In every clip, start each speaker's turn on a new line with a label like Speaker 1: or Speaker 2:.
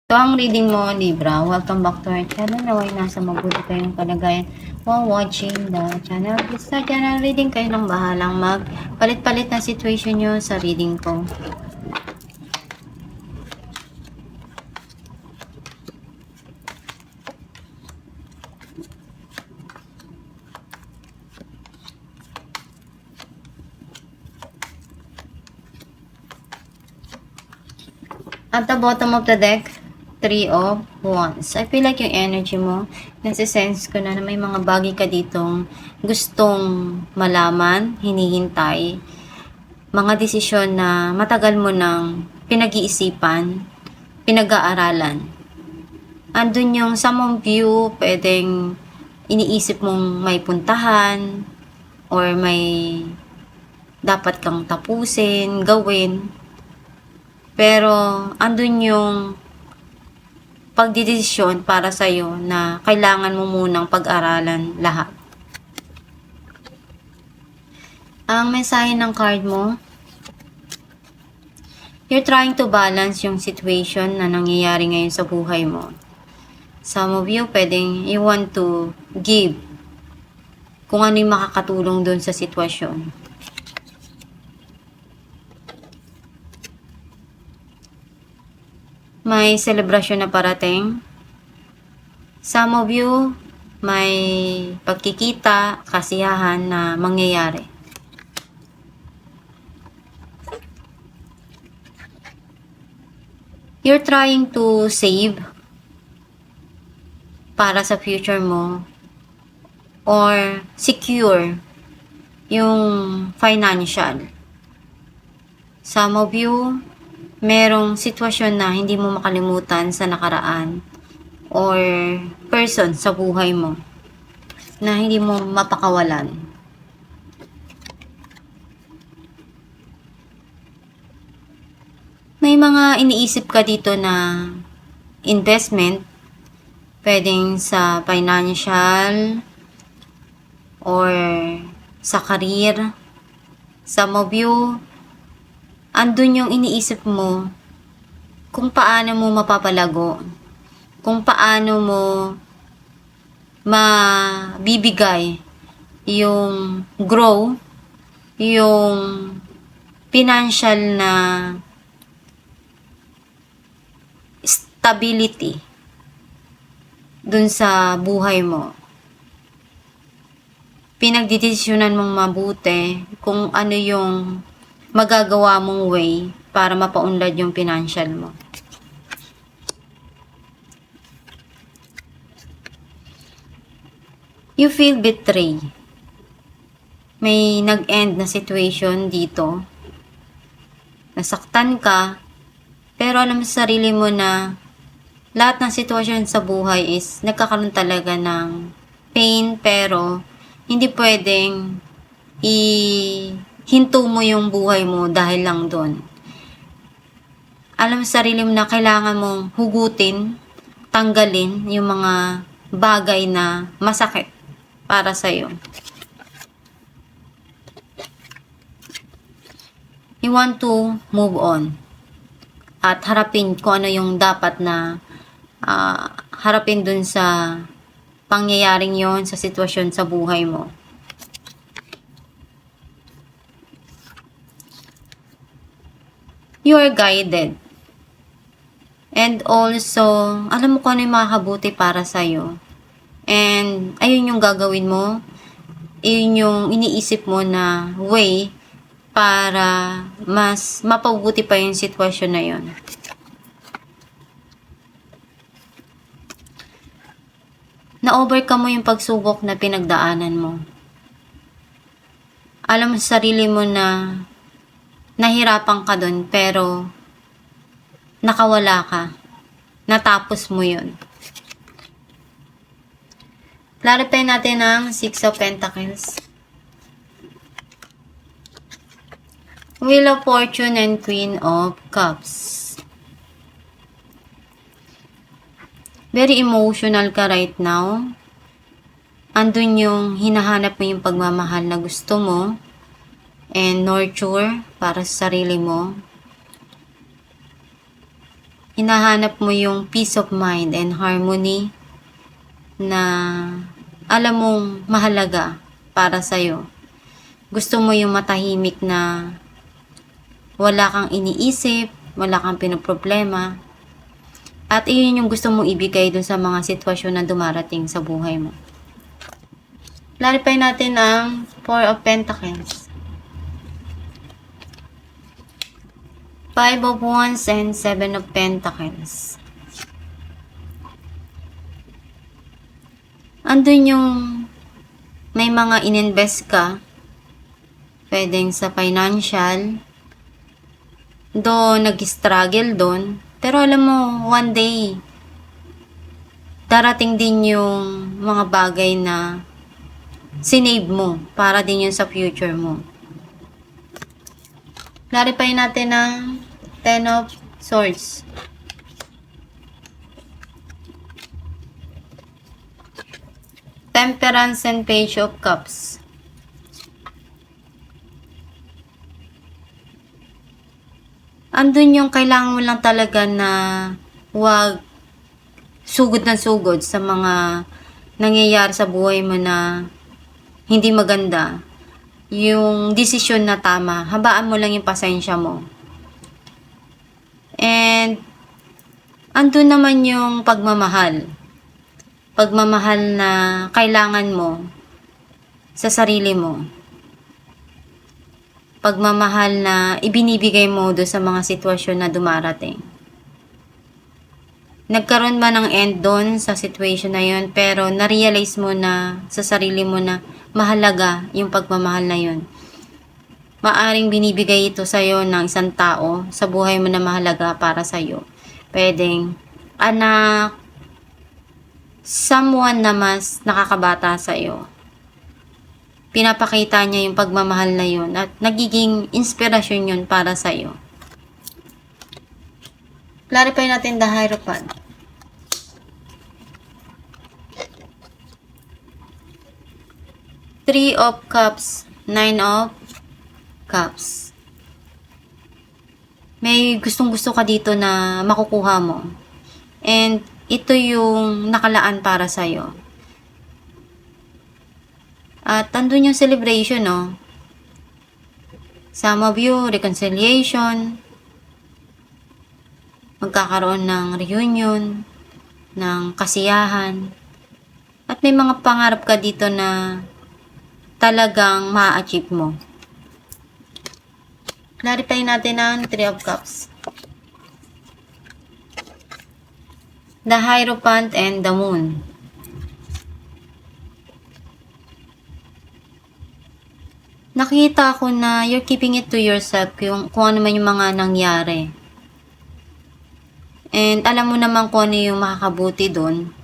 Speaker 1: Ito ang reading mo, Libra. Welcome back to our channel. Naway nasa mabuti kayong kalagayan while watching the channel. Sa channel reading, kayo nang bahalang magpalit-palit na situation nyo sa reading ko. At the bottom of the deck, 3 of Wands. I feel like yung energy mo, nasa-sense ko na may mga bagay ka ditong gustong malaman, hinihintay. Mga desisyon na matagal mo nang pinag-iisipan, pinag-aaralan. Andun yung some of you, pwedeng iniisip mong may puntahan, or may dapat kang tapusin, gawin. Pero, andun yung pagdidesisyon para sa'yo na kailangan mo munang pag-aralan lahat. Ang mensahe ng card mo, you're trying to balance yung situation na nangyayari ngayon sa buhay mo. Some of you, pwedeng you want to give kung ano yung makakatulong dun sa sitwasyon. May selebrasyon na parating. Some of you, may pagkikita, kasiyahan na mangyayari. You're trying to save para sa future mo or secure yung financial. Some of you, merong sitwasyon na hindi mo makalimutan sa nakaraan or person sa buhay mo na hindi mo mapakawalan. May mga iniisip ka dito na investment, pwedeng sa financial or sa career. Some of you, andun yung iniisip mo kung paano mo mapapalago, kung paano mo mabibigay yung grow, yung financial na stability dun sa buhay mo. Pinagdidesisyonan mong mabuti kung ano yung magagawa mong way para mapaunlad yung financial mo. You feel betrayed. May nag-end na situation dito. Nasaktan ka, pero alam sa sarili mo na lahat ng sitwasyon sa buhay is nagkakaroon talaga ng pain, pero hindi pwedeng hinto mo yung buhay mo dahil lang doon. Alam sa sarili mo na kailangan mong hugutin, tanggalin yung mga bagay na masakit para sa'yo. You want to move on at harapin kung ano yung dapat na harapin dun sa pangyayaring yon, sa sitwasyon sa buhay mo. You are guided. And also, alam mo kung ano yung makakabuti para sa'yo. And, ayun yung gagawin mo. Ayun yung iniisip mo na way para mas mapabuti pa yung sitwasyon na yun. Na-overcome mo yung pagsubok na pinagdaanan mo. Alam mo sa sarili mo na nahirapan ka dun, pero nakawala ka. Natapos mo yun. Clarify natin ang 6 of Pentacles. Wheel of Fortune and Queen of Cups. Very emotional ka right now. Andun yung hinahanap mo yung pagmamahal na gusto mo. And nurture para sa sarili mo. hinahanap mo yung peace of mind and harmony na alam mong mahalaga para sa'yo. Gusto mo yung matahimik na wala kang iniisip, wala kang pinoproblema, at iyon yung gusto mong ibigay dun sa mga sitwasyon na dumarating sa buhay mo. Clarify natin ang Four of Pentacles, Five of Wands, and Seven of Pentacles. Andun yung may mga ininvest ka, pwedeng sa financial, doon nag-struggle doon. Pero alam mo, one day, darating din yung mga bagay na sinave mo para din yun sa future mo. Clarify natin ang Ten of Swords, Temperance, and Page of Cups. Andun yung kailangan mo lang talaga na wag sugod na sugod sa mga nangyayari sa buhay mo na hindi maganda. Yung desisyon na tama, habaan mo lang yung pasensya mo. And andun naman yung pagmamahal. Pagmamahal na kailangan mo sa sarili mo. Pagmamahal na ibinibigay mo do sa mga sitwasyon na dumarating. Nagkaroon ba ng end doon sa situation na yun, pero na-realize mo na sa sarili mo na mahalaga yung pagmamahal na yun. Maaring binibigay ito sa'yo ng isang tao sa buhay mo na mahalaga para sa'yo. Pwedeng anak, someone na mas nakakabata sa'yo. Pinapakita niya yung pagmamahal na yun at nagiging inspirasyon yun para sa'yo. Clarify natin the Hierophant. Three of Cups, Nine of Cups. May gustong-gusto ka dito na makukuha mo. And ito yung nakalaan para sa'yo. At andun yung celebration, no? Some of you, reconciliation, magkakaroon ng reunion, ng kasiyahan, at may mga pangarap ka dito na talagang ma-achieve mo. Clarify natin ang Three of Cups, the Hierophant, and the Moon. Nakita ko na you're keeping it to yourself kung ano man yung mga nangyari. And alam mo naman kung ano yung makakabuti doon.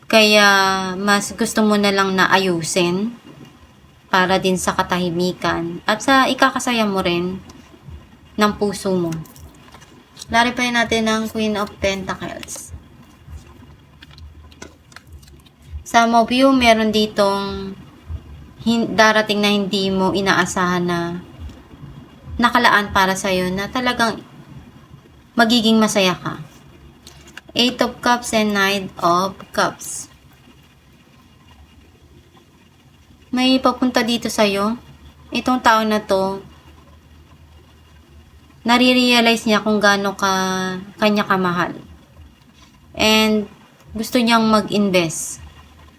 Speaker 1: Kaya mas gusto mo na lang na ayusin para din sa katahimikan at sa ikakasaya mo rin ng puso mo. Clarify natin ang Queen of Pentacles. Some of you, meron ditong darating na hindi mo inaasahan na nakalaan para sa'yo na talagang magiging masaya ka. Eight of Cups and Nine of Cups. May papunta dito sa'yo. Itong tao na to, nare-realize niya kung gaano kanya kamahal. And gusto niyang mag-invest.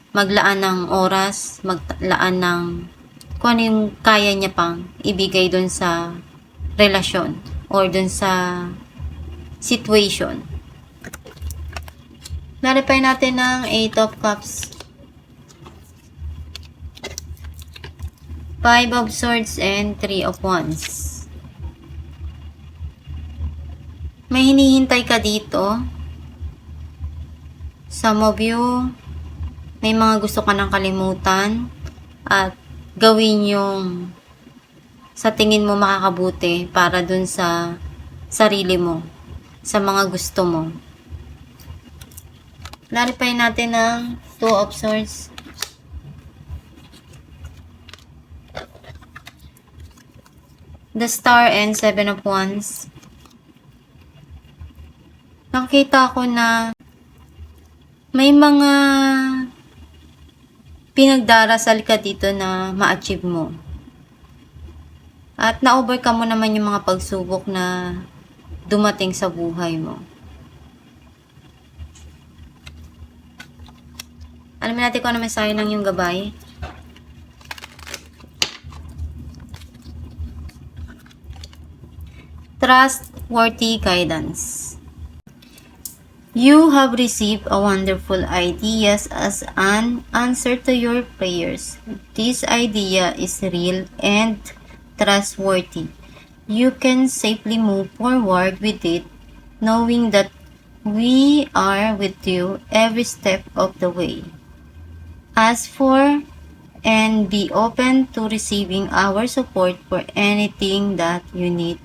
Speaker 1: Maglaan ng oras, maglaan ng kung ano yung kaya niya pang ibigay dun sa relasyon or dun sa situation. Clarify natin ang Eight of Cups, Five of Swords, and Three of Wands. May hinihintay ka dito. Some of you, may mga gusto ka nang kalimutan at gawin yung sa tingin mo makakabuti para dun sa sarili mo, sa mga gusto mo. Clarify natin ang Two of Swords, the Star, and Seven of Wands. nakita ko na may mga pinagdarasal ka dito na ma-achieve mo. At na-overcome mo naman yung mga pagsubok na dumating sa buhay mo. Alamin natin kung ano mensahe ng yung gabay. Trustworthy guidance. You have received a wonderful ideas as an answer to your prayers. This idea is real and trustworthy. You can safely move forward with it, knowing that we are with you every step of the way. Ask for and be open to receiving our support for anything that you need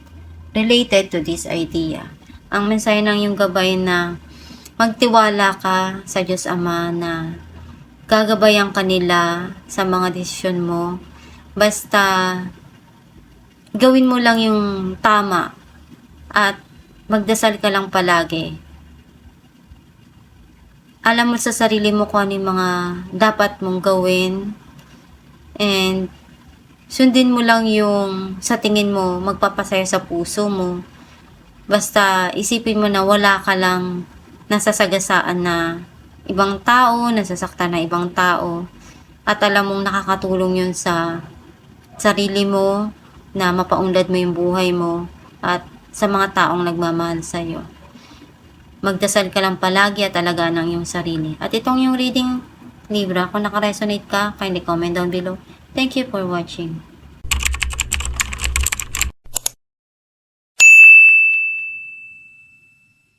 Speaker 1: related to this idea. Ang mensahe ng yung gabay na magtiwala ka sa Diyos Ama na gagabayan ka nila sa mga desisyon mo. Basta gawin mo lang yung tama at magdasal ka lang palagi. Alam mo sa sarili mo kung ano yung mga dapat mong gawin and sundin mo lang yung sa tingin mo magpapasaya sa puso mo. Basta isipin mo na wala ka lang nasasagasaan na ibang tao, nasasaktan na ibang tao. At alam mong nakakatulong yun sa sarili mo na mapaunlad mo yung buhay mo at sa mga taong nagmamahal sa'yo. Magdasal ka lang palagi at alagaan ang iyong sarili. At itong yung reading Libra, kung nakaresonate ka, kindly comment down below. Thank you for watching.